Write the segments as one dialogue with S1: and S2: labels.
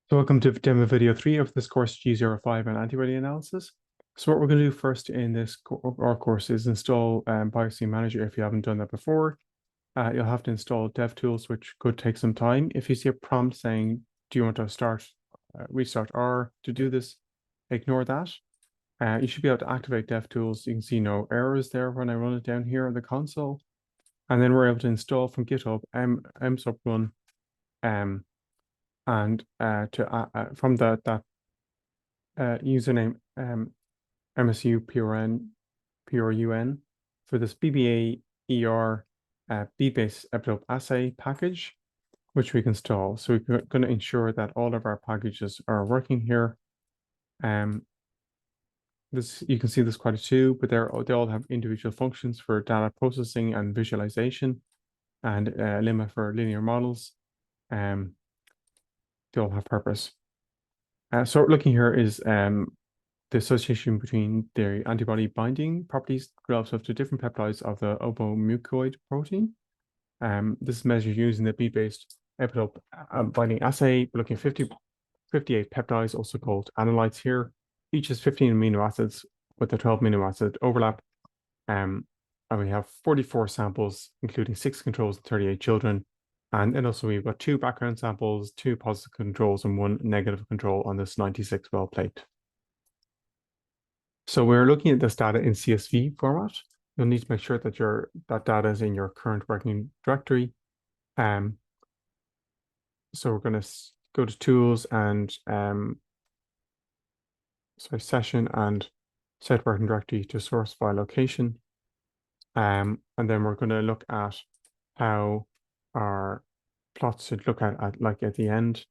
S1: So welcome to demo video 3 of this course, G05 on antibody analysis. So what we're going to do first in this our course is install Biopsy Manager. If you haven't done that before, you'll have to install DevTools, which could take some time. If you see a prompt saying, do you want to restart R to do this, ignore that. You should be able to activate DevTools. You can see no errors there when I run it down here on the console. And then we're able to install from GitHub msubrun and from that username MSU PRUN for this BBA-ER bead-based epitope assay package, which we can install. So we're going to ensure that all of our packages are working here. This you can see this quite a few, but they all have individual functions for data processing and visualization, and limit for linear models. They all have purpose. So what we're looking here is the association between the antibody binding properties relative to different peptides of the ovomucoid protein. This is measured using the bead-based epitope binding assay. We're looking at 58 peptides, also called analytes here. Each has 15 amino acids with a 12 amino acid overlap. And we have 44 samples, including 6 controls and 38 children. And then also we've got 2 background samples, 2 positive controls, and 1 negative control on this 96-well plate. So we're looking at this data in CSV format. You'll need to make sure that that data is in your current working directory. So we're going to go to Tools and Session and Set Working Directory to Source File Location. And then we're going to look at how our plots should look at the end.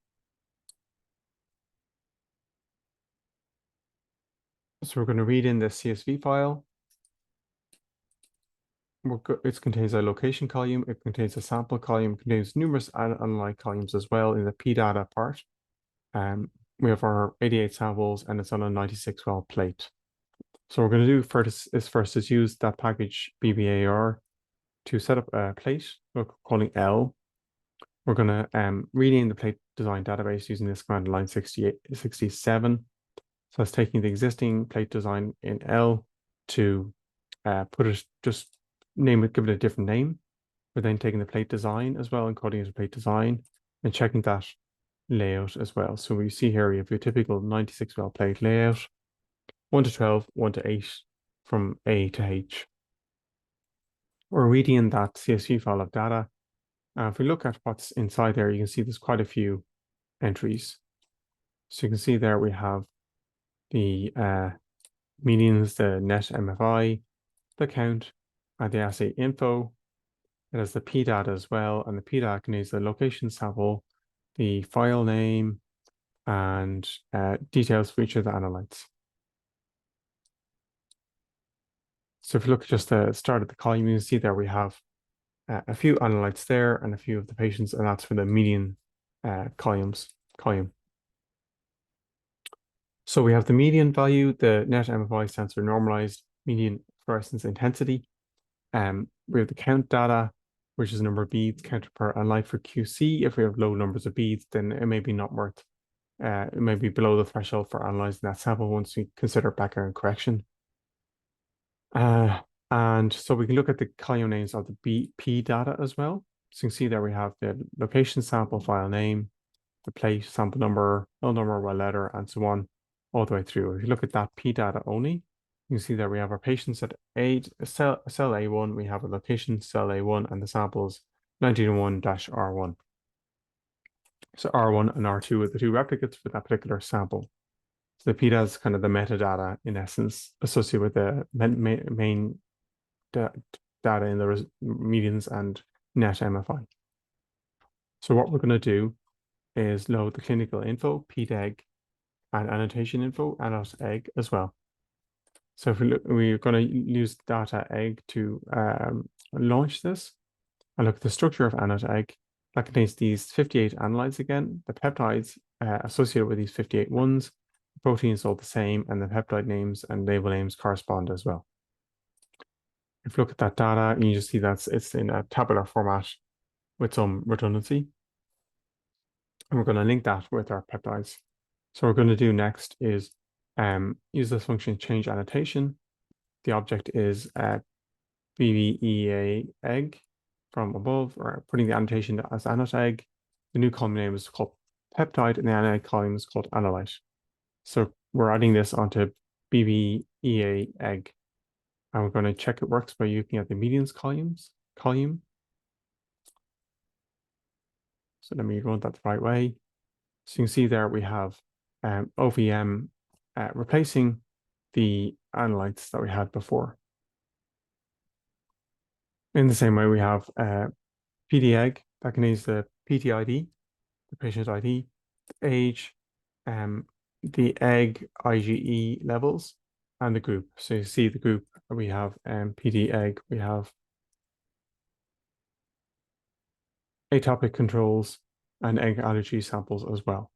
S1: So we're going to read in the CSV file. It contains a location column, it contains a sample column, it contains numerous analyte columns as well in the pdata part. We have our 88 samples and it's on a 96-well plate. So what we're going to do first is use that package BBAR to set up a plate we're calling L. We're going to rename the plate design database using this command line 67. So it's taking the existing plate design in L to name it, give it a different name. We're then taking the plate design as well and coding it as plate design and checking that layout as well. So we see here we have your typical 96-well plate layout, 1 to 12, 1 to 8 from A to H. We're reading in that CSV file of data. If we look at what's inside there, you can see there's quite a few entries. So you can see there we have the medians, the net MFI, the count, and the assay info. It has the P data as well, and the P data contains the location sample, the file name, and details for each of the analytes. So if you look at just the start of the column, you can see there we have a few analytes there and a few of the patients, and that's for the median column. So we have the median value, the net MFI stands for normalized median fluorescence intensity. We have the count data, which is the number of beads counted per analyte for QC. If we have low numbers of beads, then it may be not worth, it may be below the threshold for analyzing that sample once we consider background correction. And so we can look at the column names of the P data as well. So you can see there we have the location sample file name, the plate sample number, null number, well letter, and so on, all the way through. If you look at that P data only, you can see that we have our patients at cell A1, we have a location cell A1, and the samples 1901-R1. So R1 and R2 are the 2 replicates for that particular sample. So the P data is kind of the metadata, in essence, associated with the main data in the medians and net MFI. So what we're going to do is load the clinical info, PDEG, and annotation info, ANNOT-EGG as well. So if we're going to use data egg to launch this, and look at the structure of ANNOT-EGG. That contains these 58 analytes again, the peptides associated with these 58 ones, the proteins all the same, and the peptide names and label names correspond as well. If you look at that data, you just see that it's in a tabular format with some redundancy. And we're going to link that with our peptides. So what we're going to do next is use this function change annotation. The object is BBEA egg from above, or putting the annotation as annotate egg. The new column name is called peptide, and the analyte column is called analyte. So we're adding this onto BBEA egg, and we're going to check it works by looking at the medians column. So let me run that the right way. So you can see there we have OVM replacing the analytes that we had before. In the same way, we have PDEgg that contains the PTID, the patient ID, the age, the egg IgE levels, and the group. So you see the group, we have PDEgg, we have atopic controls and egg allergy samples as well.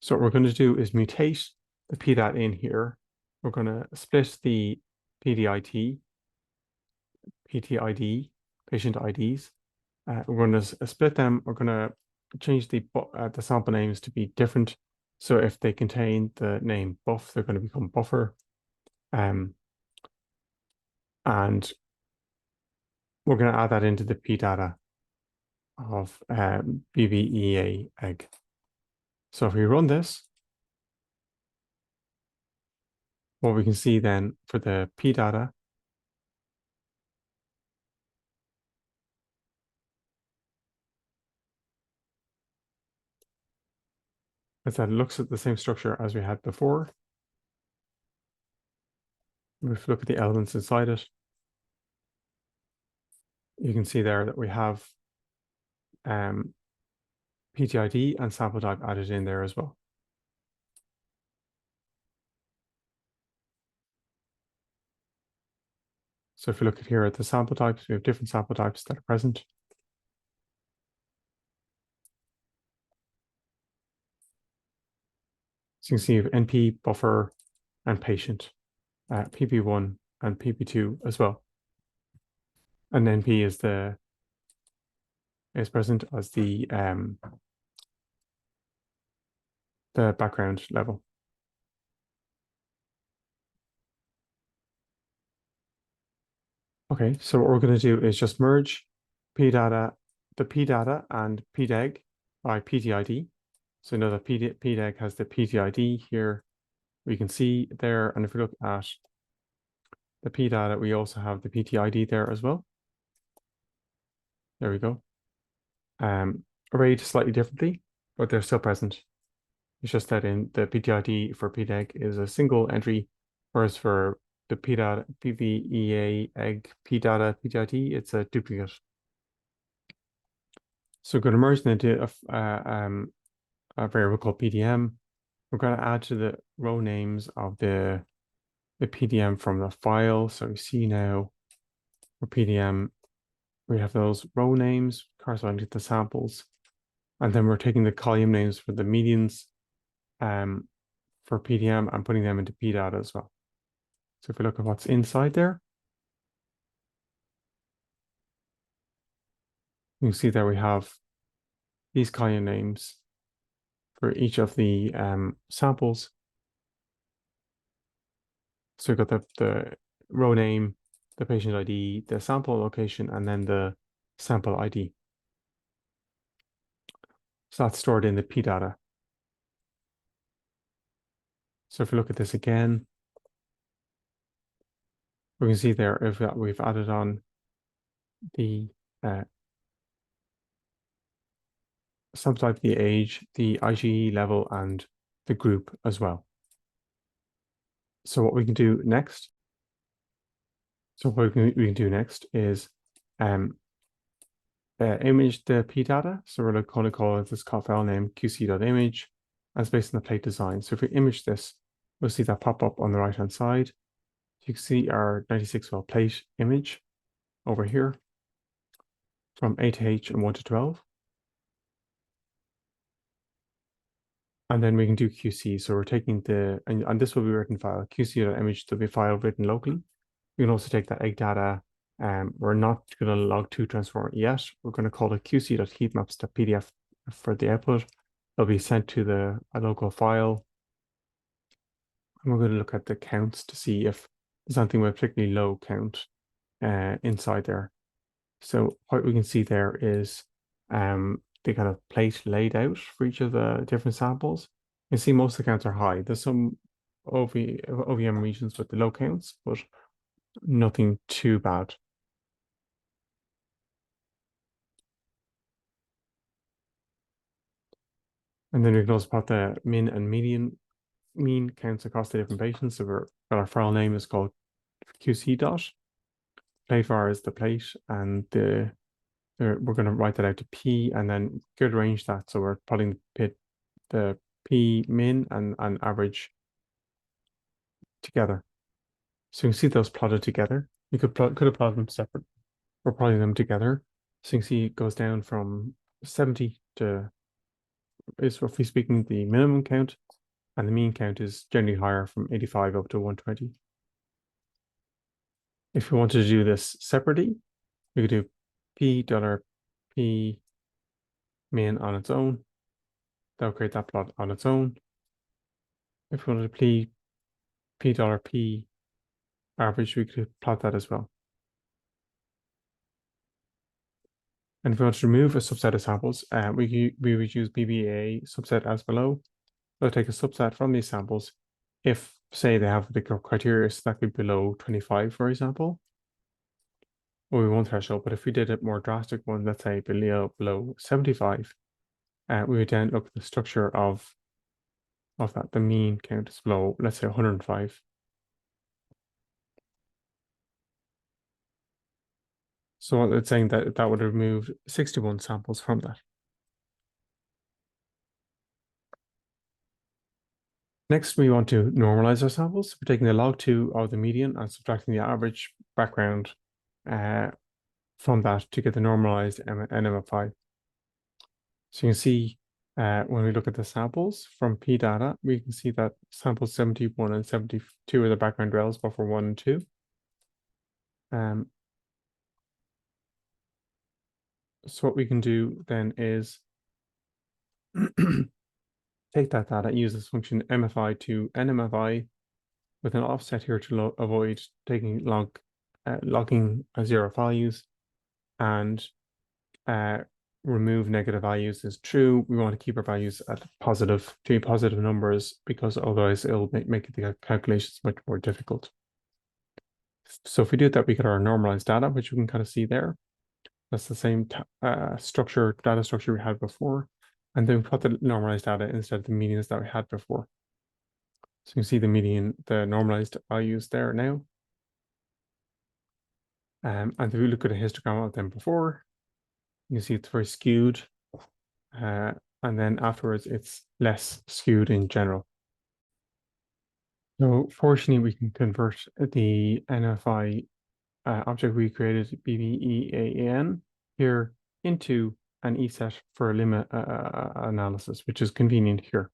S1: So what we're going to do is mutate the PDAT in here. We're going to split the PTID, patient IDs. We're going to split them. We're going to change the sample names to be different. So if they contain the name buff, they're going to become buffer. And we're going to add that into the PData of BBEA egg. So if we run this, what we can see then for the PData is that it looks at the same structure as we had before. If we look at the elements inside it, you can see there that we have PTID and sample type added in there as well. So if you look at here at the sample types, we have different sample types that are present. So you can see you have NP, buffer, and patient, PP1 and PP2 as well. And NP is present as the background level. Okay, so what we're going to do is just merge the PData and PDEgg by PTID. So now that PDEgg has the PTID here, we can see there, and if we look at the PData, we also have the PTID there as well. There we go. Arrayed slightly differently, but they're still present. It's just that in the PTID for PDEgg is a single entry, whereas for the PData, PVEA egg PData PTID, it's a duplicate. So we're going to merge them into a variable called PDM. We're going to add to the row names of the PDM from the file. So we see now for PDM, we have those row names corresponding to the samples. And then we're taking the column names for the medians for PDM and putting them into PData as well. So if we look at what's inside there, you can see there we have these column names for each of the samples. So we've got the row name, the patient ID, the sample location, and then the sample ID. So that's stored in the PData. So if we look at this again, we can see there if we've added on the subtype, the age, the IgE level, and the group as well. So what we can do next, is image the PData. So we're going to call this file name qc.image, and it's based on the plate design. So if we image this, we'll see that pop up on the right-hand side. You can see our 96 well plate image over here from A to H and 1 to 12. And then we can do QC. So we're taking and this will be written file, qc.image to be file written locally. We can also take that egg data. We're not going to log2 transform it yet. We're going to call it qc.heatmaps.pdf for the output. It'll be sent to a local file. And we're going to look at the counts to see if there's something with a particularly low count inside there. So what we can see there is the kind of plate laid out for each of the different samples. You can see most of the counts are high. There's some OVM regions with the low counts, but nothing too bad. And then we can also plot the min and mean counts across the different patients. So our file name is called QC dot. Plate var is the plate, and we're going to write that out to P, and then good arrange that. So we're plotting the P min and average together. So you can see those plotted together. You could have plotted them separate. We're plotting them together. So you can see it goes down from 70 to, is roughly speaking, the minimum count, and the mean count is generally higher from 85 up to 120. If we wanted to do this separately, we could do P min on its own. That'll create that plot on its own. If we wanted to P average, we could plot that as well. And if we want to remove a subset of samples, we would use BBA subset as below. We'll take a subset from these samples if, say, they have a particular criteria, so that could be below 25, for example, or we won't threshold. But if we did a more drastic one, let's say below 75, we would then look at the structure of that. The mean count is below, let's say, 105. So it's saying that would have removed 61 samples from that. Next, we want to normalize our samples. We're taking the log2 of the median and subtracting the average background from that to get the normalized NMFI. So you can see when we look at the samples from P data, we can see that samples 71 and 72 are the background rels, buffer 1 and 2. So what we can do then is take that data, use this function MFI to NMFI with an offset here to avoid taking logging 0 values, and remove negative values is true. We want to keep our values at positive numbers, because otherwise it'll make the calculations much more difficult. So if we do that, we get our normalized data, which we can kind of see there. That's the same data structure we had before. And then we put the normalized data instead of the medians that we had before. So you can see the normalized values there now. And if we look at a histogram of them before, you can see it's very skewed. And then afterwards, it's less skewed in general. So fortunately, we can convert the NFI object we created, BBEAN, here into an ESET for limit analysis, which is convenient here.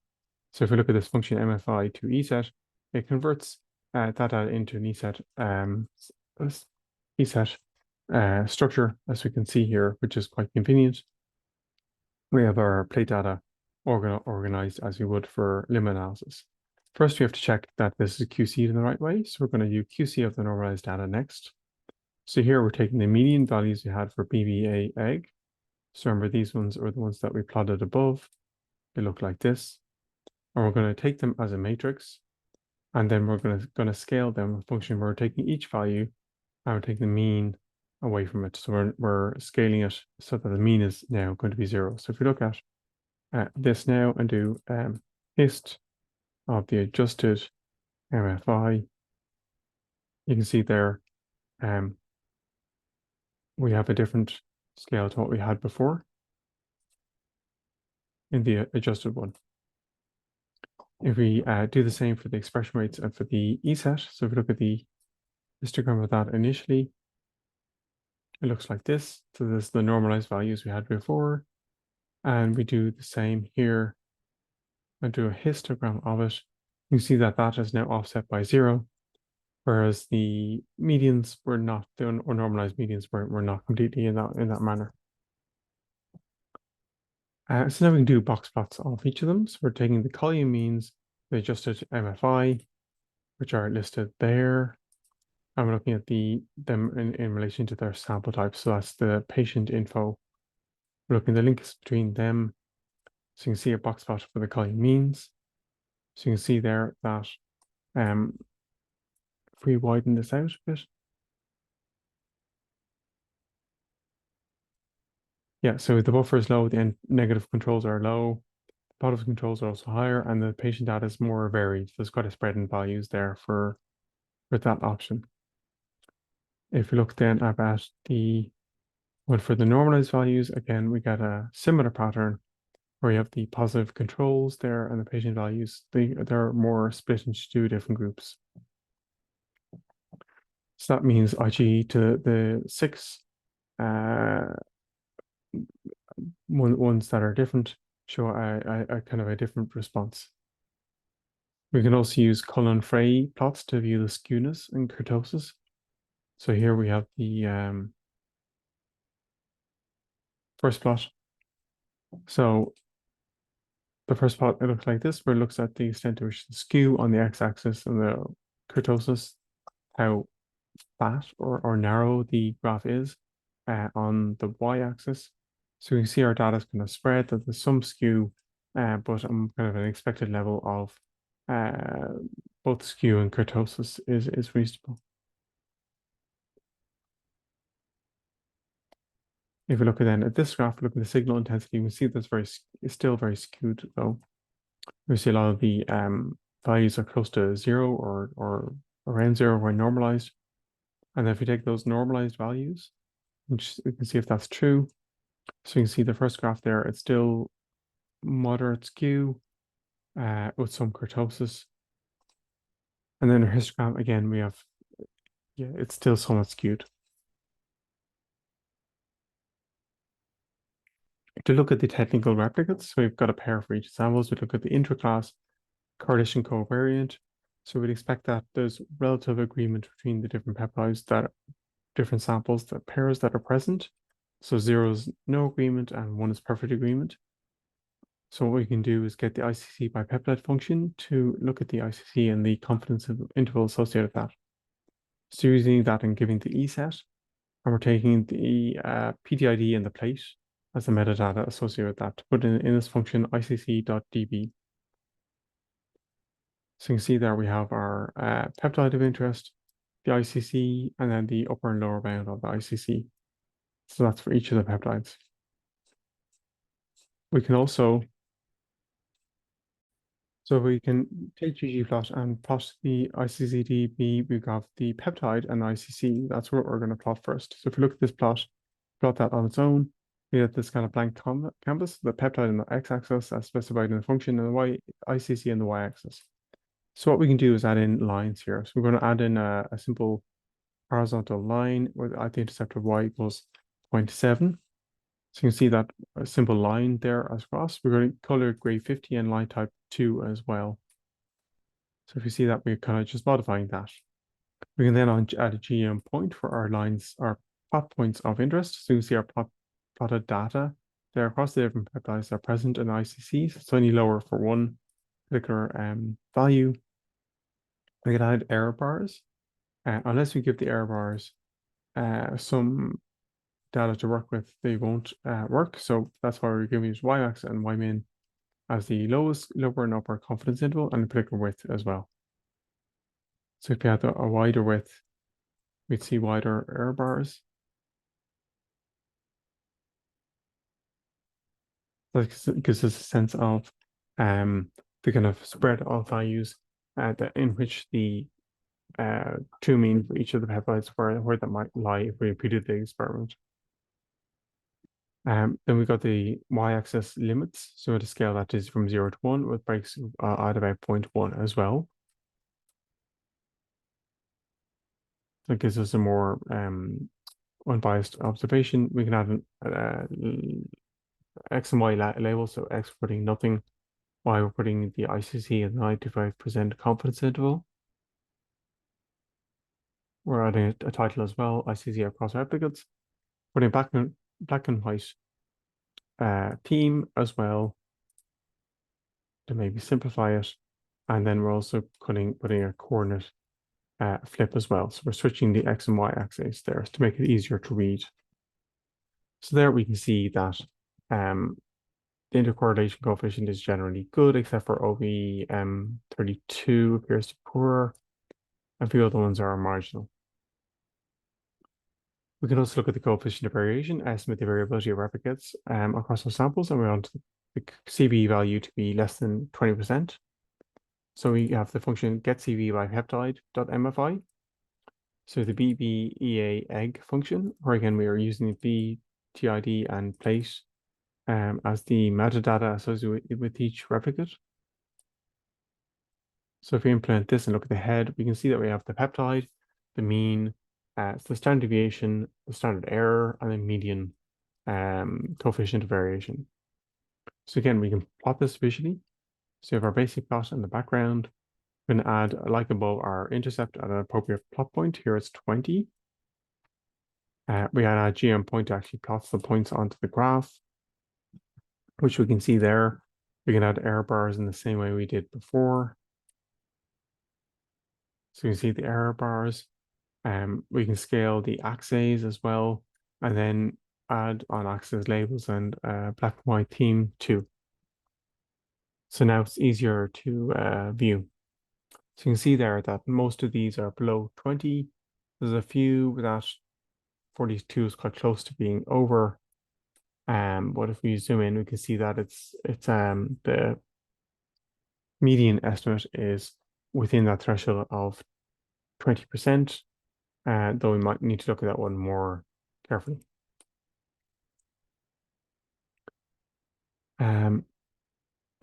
S1: So if we look at this function MFI to ESET, it converts that data into an ESET structure, as we can see here, which is quite convenient. We have our plate data organized as we would for limit analysis. First, we have to check that this is QC'd in the right way. So we're going to do QC of the normalized data next. So here we're taking the median values we had for BBA egg. So remember, these ones are the ones that we plotted above. They look like this. And we're going to take them as a matrix. And then we're going to scale them a function where we're taking each value and we're taking the mean away from it. So we're scaling it so that the mean is now going to be 0. So if we look at this now and do hist of the adjusted MFI, you can see there we have a different scale to what we had before in the adjusted one. If we do the same for the expression rates and for the ESET, so if we look at the histogram of that initially, it looks like this. So this is the normalized values we had before. And we do the same here and do a histogram of it. You see that that is now offset by 0, whereas the medians were not, the normalized medians were not completely in that manner. So now we can do box plots of each of them. So we're taking the column means, the adjusted MFI, which are listed there. And we're looking at them in relation to their sample type. So that's the patient info. We're looking at the links between them. So you can see a box plot for the column means. So you can see there that if we widen this out a bit. Yeah, so the buffer is low, the negative controls are low, the positive controls are also higher, and the patient data is more varied. There's quite a spread in values there for that option. If we look then at for the normalized values, again, we get a similar pattern where you have the positive controls there and the patient values. They're more split into two different groups. So that means IG to the 6 ones that are different show a kind of a different response. We can also use Cullen-Frey plots to view the skewness in kurtosis. So here we have the first plot. So the first plot, it looks like this, where it looks at the extent to which the skew on the x-axis and the kurtosis, how flat or narrow the graph is on the y-axis. So you can see our data is kind of spread, that there's some skew, but kind of an expected level of both skew and kurtosis is reasonable. If we look at this graph, look at the signal intensity, we see that's it's still very skewed though. We see a lot of the values are close to 0 or around 0 when normalized. And then if we take those normalized values, which we can see if that's true. So you can see the first graph there, it's still moderate skew with some kurtosis. And then our histogram, again, we have, yeah, it's still somewhat skewed. To look at the technical replicates, so we've got a pair for each samples. We look at the intraclass correlation covariant. So we'd expect that there's relative agreement between the different peptides different samples, the pairs that are present. So 0 is no agreement and 1 is perfect agreement. So what we can do is get the ICC by peptide function to look at the ICC and the confidence interval associated with that. So using that and giving the E set, and we're taking the PTID and the plate as the metadata associated with that to put in this function ICC.db. So you can see there we have our peptide of interest, the ICC, and then the upper and lower bound of the ICC. So that's for each of the peptides. We can also, so we can take ggplot and plot the ICC.db, we have the peptide and ICC. That's what we're going to plot first. So if we look at this plot that on its own, we get this kind of blank canvas, the peptide in the x-axis as specified in the function, and the ICC in the y-axis. So what we can do is add in lines here. So we're going to add in a simple horizontal line at the intercept of y equals 0.7. So you can see that a simple line there as cross. We're going to color it gray 50 and line type 2 as well. So if you see that, we're kind of just modifying that. We can then add a GM point for our lines, our plot points of interest. So you can see our plotted data there across the different peptides that are present in ICC. So it's only lower for one particular value. We can add error bars. Unless we give the error bars some data to work with, they won't work. So that's why we're giving use y-axis and y-min as the lowest, lower, and upper confidence interval and a particular width as well. So if we had a wider width, we'd see wider error bars. That gives us a sense of the kind of spread of values in which the true mean for each of the peptides where that might lie if we repeated the experiment. Then we've got the y-axis limits. So to scale that is from 0 to 1 with breaks at about 0.1 as well. So it gives us a more unbiased observation. We can add an X and Y label. So X we're putting nothing, Y we're putting the ICC at 95% confidence interval. We're adding a title as well, ICC across replicates. Putting black and white theme as well to maybe simplify it. And then we're also putting a coordinate flip as well. So we're switching the X and Y axes there to make it easier to read. So there we can see that the intercorrelation coefficient is generally good, except for OVM32 appears to be poor. A few other ones are marginal. We can also look at the coefficient of variation, estimate the variability of replicates across our samples, and we want the CV value to be less than 20%. So we have the function getCV by peptide.mfi. So the BBEA egg function, where again we are using the BTID and plate as the metadata associated with each replicate. So if we implement this and look at the head, we can see that we have the peptide, the mean, so the standard deviation, the standard error, and the median coefficient of variation. So again, we can plot this visually. So we have our basic plot in the background. We're going to add, like above, our intercept at an appropriate plot point. Here it's 20. We add a GM point to actually plots the points onto the graph, which we can see there. We can add error bars in the same way we did before. So you can see the error bars. We can scale the axes as well, and then add on axis labels and black and white theme too. So now it's easier to view. So you can see there that most of these are below 20. There's a few that 42 is quite close to being over. But if we zoom in, we can see that it's the median estimate is within that threshold of 20%, though we might need to look at that one more carefully.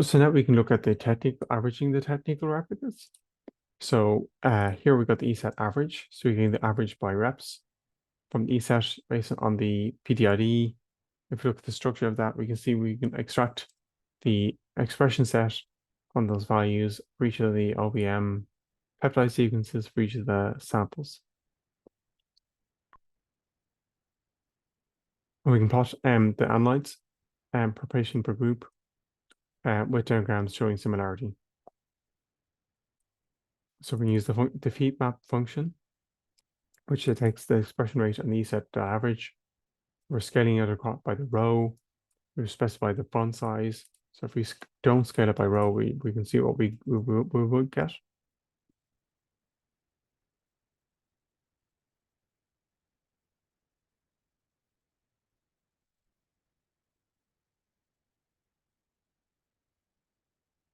S1: So now we can look at the technical averaging the technical replicates. So here we got the ESET average. So we're getting the average by reps from the ESET based on the PTID. If we look at the structure of that, we can see we can extract the expression set on those values for each of the OBM peptide sequences for each of the samples. And we can plot the analytes per patient per group with diagrams showing similarity. So we use the feed map function, which takes the expression rate and the ESET average. We're scaling it across by the row. We've specified the font size. So if we don't scale it by row, we can see what we would get.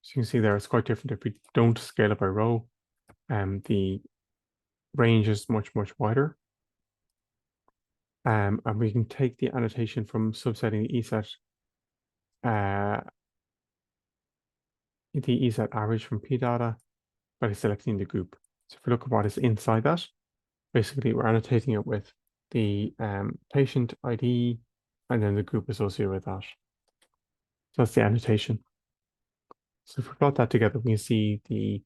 S1: So you can see there, it's quite different if we don't scale it by row. The range is much wider. And we can take the annotation from subsetting the ESET average from p-data by selecting the group. So if we look at what is inside that, basically we're annotating it with the patient ID and then the group associated with that. So that's the annotation. So if we plot that together, we can see the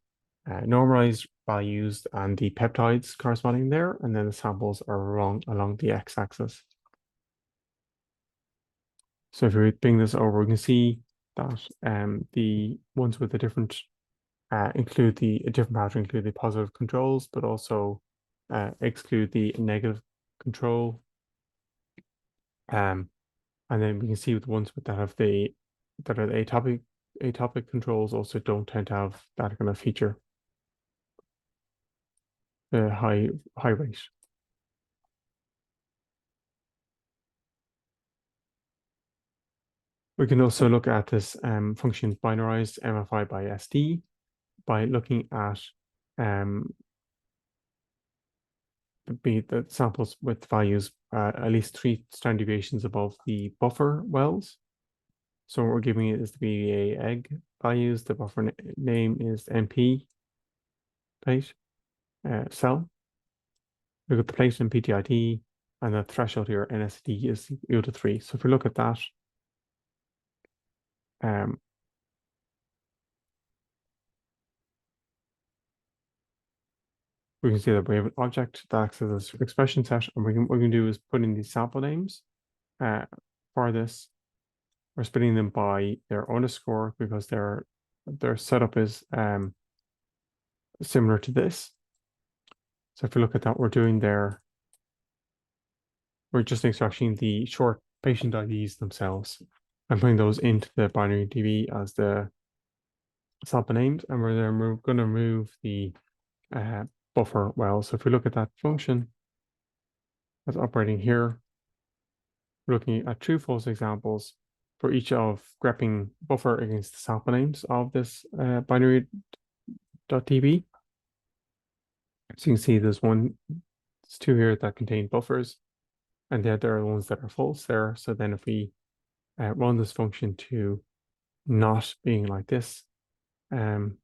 S1: normalized values and the peptides corresponding there, and then the samples are along the x-axis. So if we bring this over, we can see that the ones with the different include the different pattern, include the positive controls, but also exclude the negative control. And then we can see with the ones that have the atopic controls also don't tend to have that kind of feature, the high rate. We can also look at this function binarized MFI by SD by looking at the samples with values at least 3 standard deviations above the buffer wells. So what we're giving it is the BVA egg values. The buffer name is NP plate cell. Look at the plate and PTID, and the threshold here, NSD, is equal to 3. So if we look at that, we can see that we have an object that acts as an expression set, and what we can do is put in these sample names for this, We're splitting them by their underscore because their setup is similar to this. So if we look at that, we're just extracting the short patient IDs themselves and putting those into the binary DB as the sample names, and we're going to remove the buffer well. So if we look at that function that's operating here, we're looking at true false examples for each of grepping buffer against the sample names of this binary.db. So you can see there's two here that contain buffers, and there are the ones that are false there. So then if we run this function to not being like this, then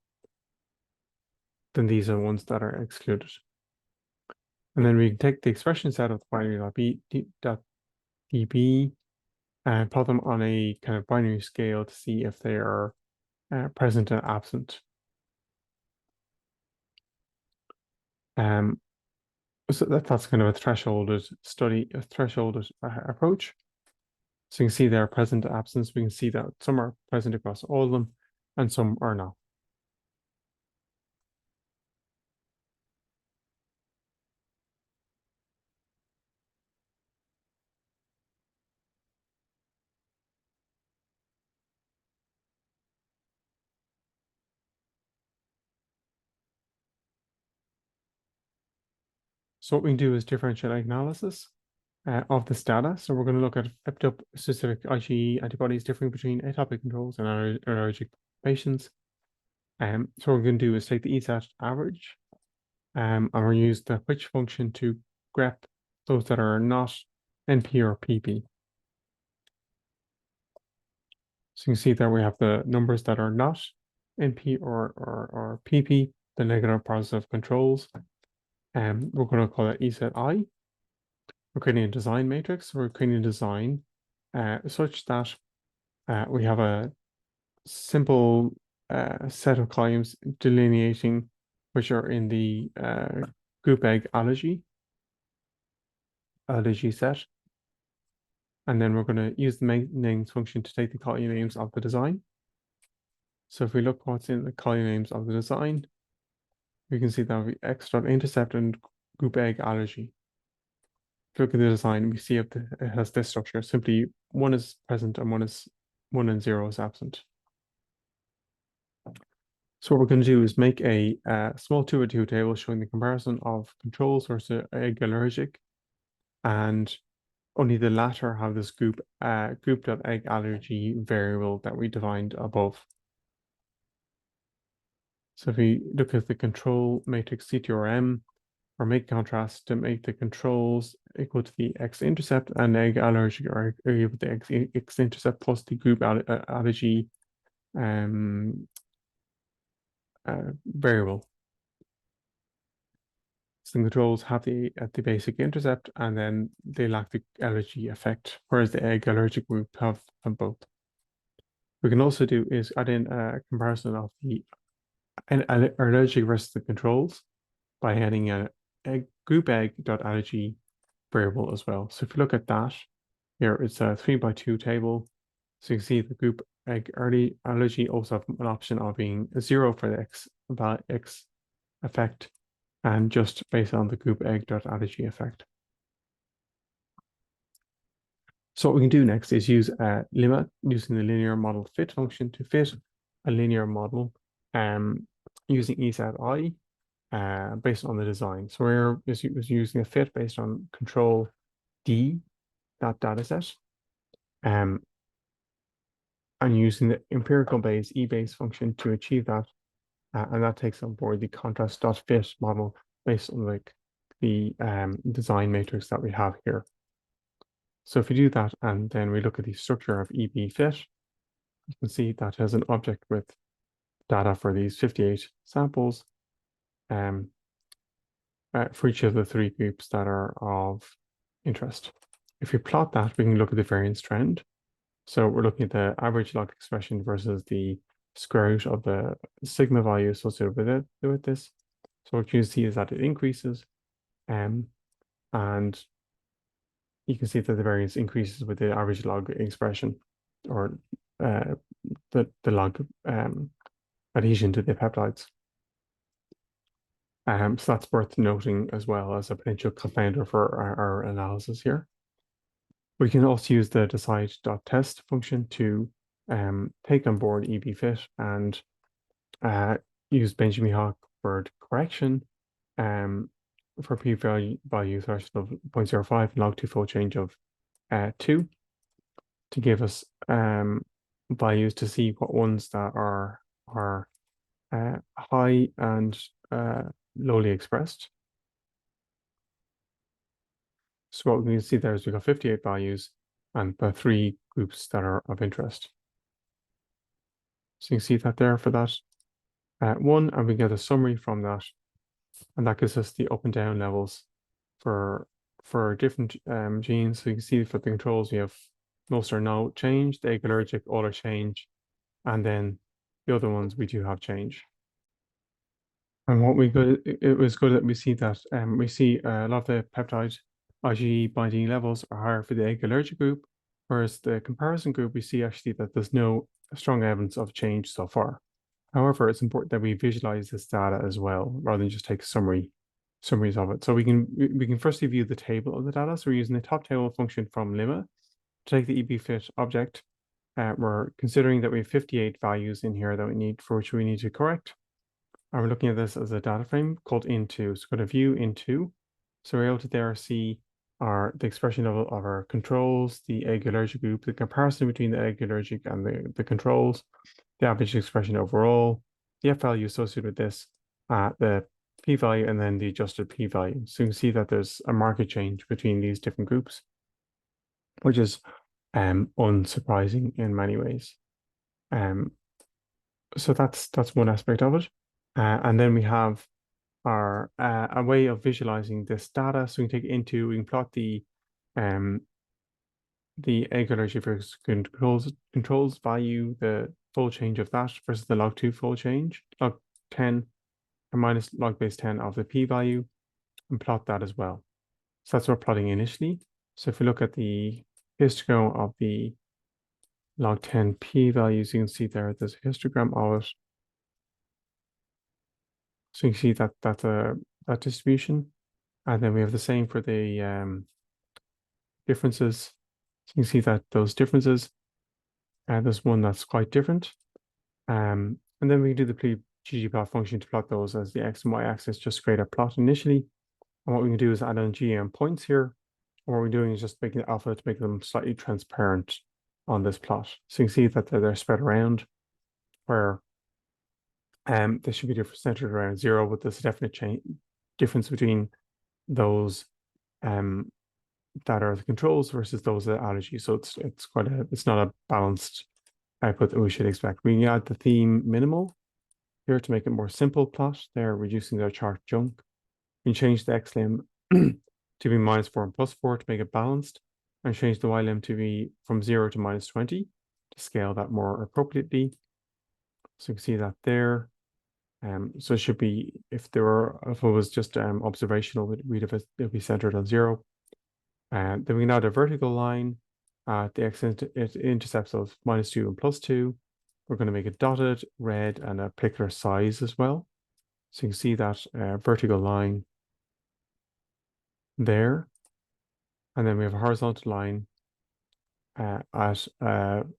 S1: these are ones that are excluded. And then we can take the expression set of the binary.db and plot them on a kind of binary scale to see if they are present and absent. So that's kind of a thresholded approach. So you can see they're present and absence. We can see that some are present across all of them and some are not. So what we can do is differential analysis of this data. So we're going to look at epitope specific IgE antibodies differing between atopic controls and allergic patients. So what we're going to do is take the ESAT average, and we'll use the which function to grep those that are not NP or PP. So you can see that we have the numbers that are not NP or PP, the negative positive controls. We're going to call it ESAT-I. We're creating a design matrix. We're creating a design such that we have a simple set of columns delineating which are in the group egg allergy set. And then we're going to use the main names function to take the column names of the design. So if we look what's in the column names of the design, we can see that we x.intercept and group egg allergy. Look at the design, we see it has this structure. Simply one is present and one and 0 is absent. So what we're going to do is make a small 2x2 table showing the comparison of controls versus egg allergic, and only the latter have this group.egg allergy variable that we defined above. So if we look at the control matrix CTRM, or make contrast to make the controls equal to the x-intercept, and egg allergy are equal to the x-intercept plus the group allergy variable. So the controls have the basic intercept, and then they lack the allergy effect, whereas the egg allergic group have both. We can also do is add in a comparison of the allergic versus the controls by adding a group egg.allergy variable as well. So if you look at that, here it's a 3x2 table. So you can see the group egg allergy also have an option of being 0 for the x effect, and just based on the group egg.allergy effect. So what we can do next is use a limit using the linear model fit function to fit a linear model using ESAT-I based on the design. So we're using a fit based on control D, that dataset, and using the empirical base E-base function to achieve that. And that takes on board the contrast.fit model based on the design matrix that we have here. So if we do that and then we look at the structure of EB fit, you can see that has an object with data for these 58 samples for each of the 3 groups that are of interest. If we plot that, we can look at the variance trend. So we're looking at the average log expression versus the square root of the sigma value associated with this. So what you see is that it increases, and you can see that the variance increases with the average log expression. or the log adhesion to the peptides. So that's worth noting as well as a potential confounder for our analysis here. We can also use the decide.test function to take on board EBFIT and use Benjamin-Hock word correction for p-value threshold of 0.05 and log 2 fold change of 2 to give us values to see what ones that are high and lowly expressed. So what we can see there is we've got 58 values and the 3 groups that are of interest. So you can see that there for that one, and we get a summary from that, and that gives us the up and down levels for different genes. So you can see for the controls we have most are no change, the egg allergic all are change, and then the other ones we do have change. And what it was good that we see that we see a lot of the peptide IgE binding levels are higher for the egg allergic group, whereas the comparison group we see actually that there's no strong evidence of change so far. However, it's important that we visualize this data as well, rather than just take summaries of it. So we can firstly view the table of the data. So we're using the top table function from Limma to take the EBFIT object. We're considering that we have 58 values in here that we need to correct. And we're looking at this as a data frame called into. So go to view into. So we're able to there see the expression level of our controls, the egg allergic group, the comparison between the egg allergic and the controls, the average expression overall, the F value associated with this, the p-value, and then the adjusted p-value. So you can see that there's a marked change between these different groups, which is unsurprising in many ways. So that's one aspect of it. And then we have our a way of visualizing this data. So we can take it into, we can plot the egg allergy versus controls value, the fold change of that versus the log 2 fold change, log 10 and minus log base 10 of the p-value, and plot that as well. So that's what we're plotting initially. So if we look at the histogram of the log 10 p-values, you can see there's a histogram of it. So you can see that that distribution. And then we have the same for the differences. So you can see that those differences, there's one that's quite different. And then we can do the ggplot function to plot those as the x and y axis, just create a plot initially. And what we can do is add on GM points here. And what we're doing is just making the alpha to make them slightly transparent on this plot. So you can see that they're spread around where they should be centered around 0, but there's a definite difference between those that are the controls versus those that are allergy. So it's not a balanced output that we should expect. We can add the theme minimal here to make it more simple plot. They're reducing their chart junk. We can change the x lim to be -4 and +4 to make it balanced, and change the y lim to be from 0 to -20 to scale that more appropriately. So you can see that there. So it should be, if it was just observational, it'd be centered on 0. Then we can add a vertical line at the x-intercepts of -2 and +2. We're going to make it dotted, red, and a particular size as well. So you can see that vertical line there. And then we have a horizontal line at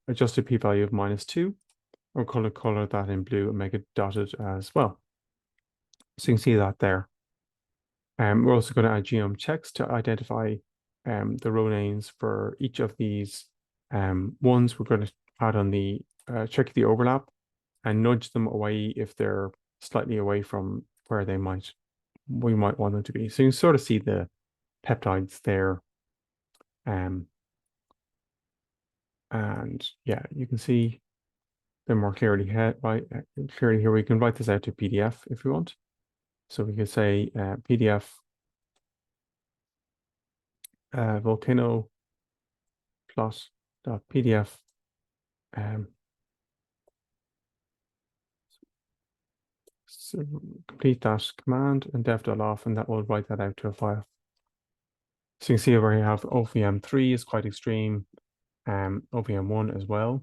S1: adjusted p-value of -2. We're going to color that in blue and make it dotted as well. So you can see that there. We're also going to add genome checks to identify the row names for each of these ones. We're going to add on the check the overlap and nudge them away if they're slightly away from where we might want them to be. So you can sort of see the peptides there. And yeah, you can see them more clearly here. We can write this out to PDF if we want. So we could say PDF volcano plot.pdf. So complete that command and dev.off, and that will write that out to a file. So you can see over here, have OVM3 is quite extreme. OVM1 as well.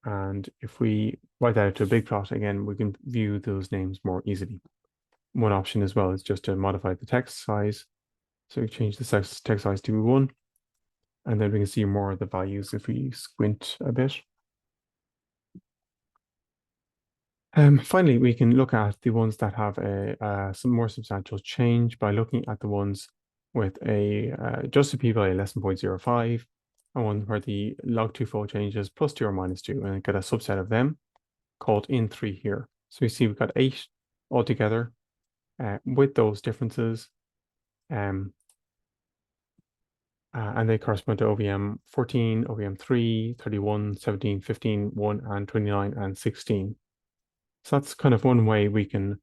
S1: And if we write that out to a big plot, again, we can view those names more easily. One option as well is just to modify the text size. So we change the text size to 1, and then we can see more of the values if we squint a bit. Finally, we can look at the ones that have some more substantial change by looking at the ones with a adjusted p-value less than 0.05, and one where the log2 fold changes +2 or -2, and get a subset of them called in 3 here. So we see we've got 8 altogether with those differences, and they correspond to OVM 14, OVM 3, 31, 17, 15, 1, and 29, and 16. So that's kind of one way we can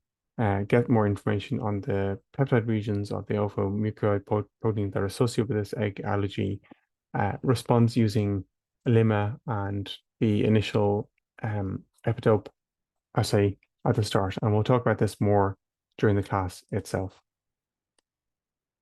S1: get more information on the peptide regions of the alpha-mucoid protein that are associated with this egg allergy response using lemma and the initial epitope assay at the start. And we'll talk about this more during the class itself.